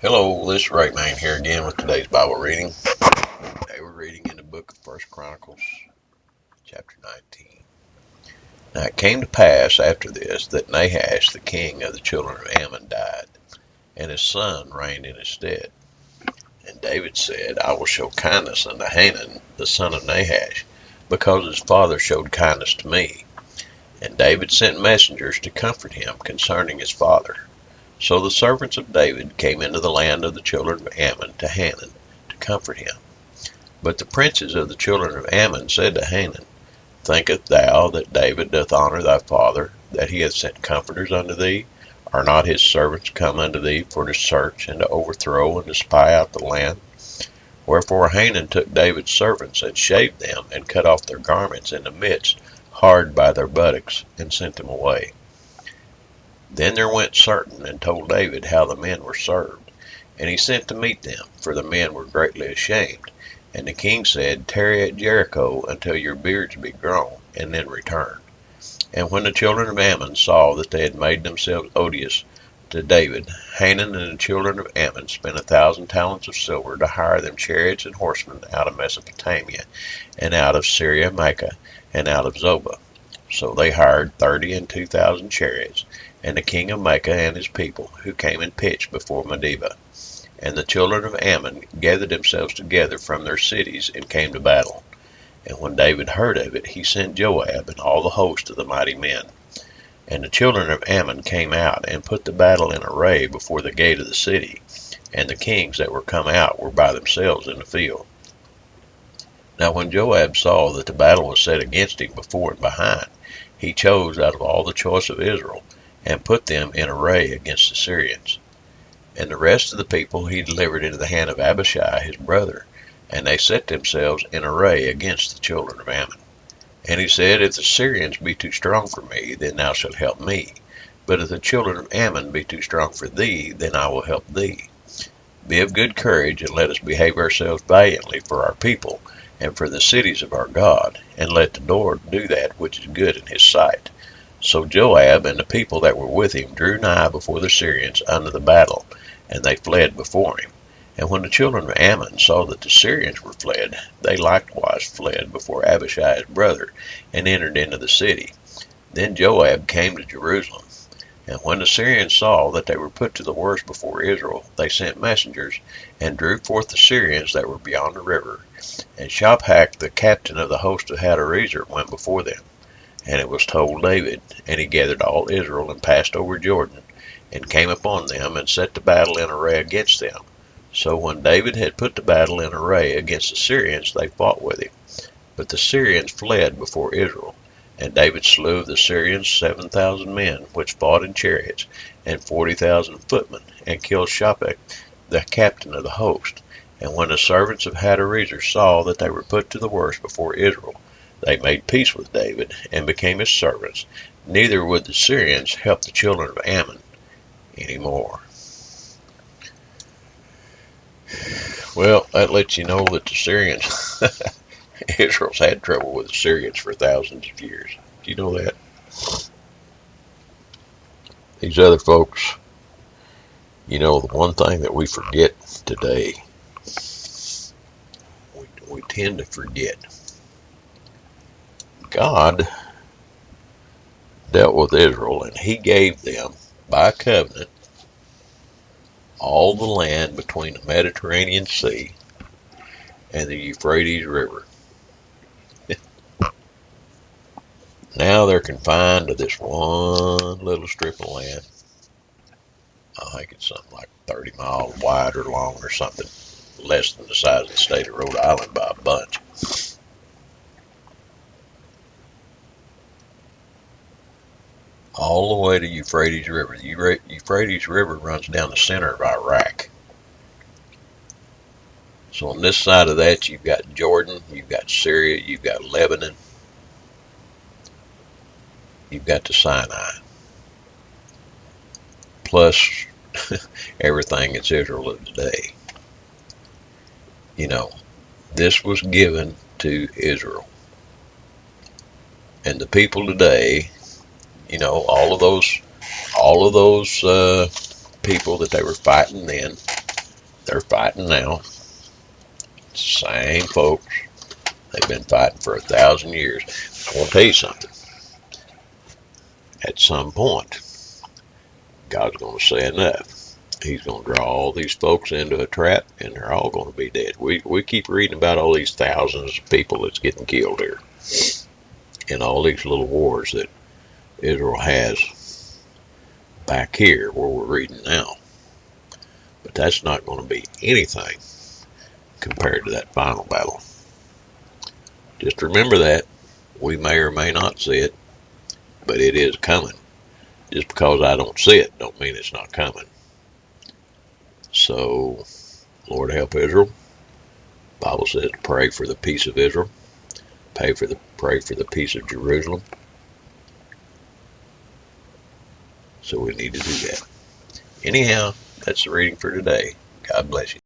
Hello, this is Ray Man here again with today's Bible reading. Today we're reading in the book of First Chronicles Chapter 19. Now it came to pass after this that Nahash, the king of the children of Ammon, died, and his son reigned in his stead. And David said, I will show kindness unto Hanun, the son of Nahash, because his father showed kindness to me. And David sent messengers to comfort him concerning his father. So the servants of David came into the land of the children of Ammon to Hanun to comfort him. But the princes of the children of Ammon said to Hanun, Thinkest thou that David doth honor thy father, that he hath sent comforters unto thee? Are not his servants come unto thee for to search and to overthrow and to spy out the land? Wherefore Hanun took David's servants and shaved them and cut off their garments in the midst, hard by their buttocks, and sent them away. Then there went certain and told David how the men were served, and he sent to meet them, for the men were greatly ashamed. And the king said, Tarry at Jericho until your beards be grown, and then return. And when the children of Ammon saw that they had made themselves odious to David, Hanun and the children of Ammon spent 1,000 talents of silver to hire them chariots and horsemen out of Mesopotamia, and out of Syria-Maachah, and out of Zobah. So they hired 30 and 2,000 chariots, and the king of Maachah and his people, who came and pitched before Medeba. And the children of Ammon gathered themselves together from their cities and came to battle. And when David heard of it, he sent Joab and all the host of the mighty men. And the children of Ammon came out and put the battle in array before the gate of the city, and the kings that were come out were by themselves in the field. Now when Joab saw that the battle was set against him before and behind, he chose out of all the choice of Israel, and put them in array against the Syrians. And the rest of the people he delivered into the hand of Abishai his brother, and they set themselves in array against the children of Ammon. And he said, If the Syrians be too strong for me, then thou shalt help me. But if the children of Ammon be too strong for thee, then I will help thee. Be of good courage, and let us behave ourselves valiantly for our people, and for the cities of our God, and let the Lord do that which is good in his sight. So Joab and the people that were with him drew nigh before the Syrians unto the battle, and they fled before him. And when the children of Ammon saw that the Syrians were fled, they likewise fled before Abishai his brother, and entered into the city. Then Joab came to Jerusalem. And when the Syrians saw that they were put to the worse before Israel, they sent messengers, and drew forth the Syrians that were beyond the river. And Shophak, the captain of the host of Hadarezer, went before them. And it was told David, and he gathered all Israel and passed over Jordan, and came upon them, and set the battle in array against them. So when David had put the battle in array against the Syrians, they fought with him. But the Syrians fled before Israel. And David slew of the Syrians 7,000 men, which fought in chariots, and 40,000 footmen, and killed Shophak, the captain of the host. And when the servants of Hadarezer saw that they were put to the worse before Israel, they made peace with David, and became his servants. Neither would the Syrians help the children of Ammon any more. Well, that lets you know that the Syrians, Israel's had trouble with the Syrians for thousands of years. Do you know that? These other folks, the one thing that we forget today, we tend to forget. God dealt with Israel, and he gave them, by covenant, all the land between the Mediterranean Sea and the Euphrates River. Now they're confined to this one little strip of land. I think it's something like 30 miles wide or long or something, less than the size of the state of Rhode Island by a bunch. All the way to Euphrates River. The Euphrates River runs down the center of Iraq. So on this side of that, you've got Jordan, you've got Syria, you've got Lebanon, you've got the Sinai, plus everything that's Israel of today. This was given to Israel. And the people today, all of those people that they were fighting then, They're fighting now. Same folks. They've been fighting for 1,000 years. I want to tell you something. At some point, God's going to say enough. He's going to draw all these folks into a trap, and they're all going to be dead. We keep reading about all these thousands of people that's getting killed here, and all these little wars that Israel has back here where we're reading now. But that's not going to be anything compared to that final battle. Just remember that. We may or may not see it, but it is coming. Just because I don't see it don't mean it's not coming. So, Lord help Israel. The Bible says to pray for the peace of Israel. Pray for the peace of Jerusalem. So we need to do that. Anyhow, that's the reading for today. God bless you.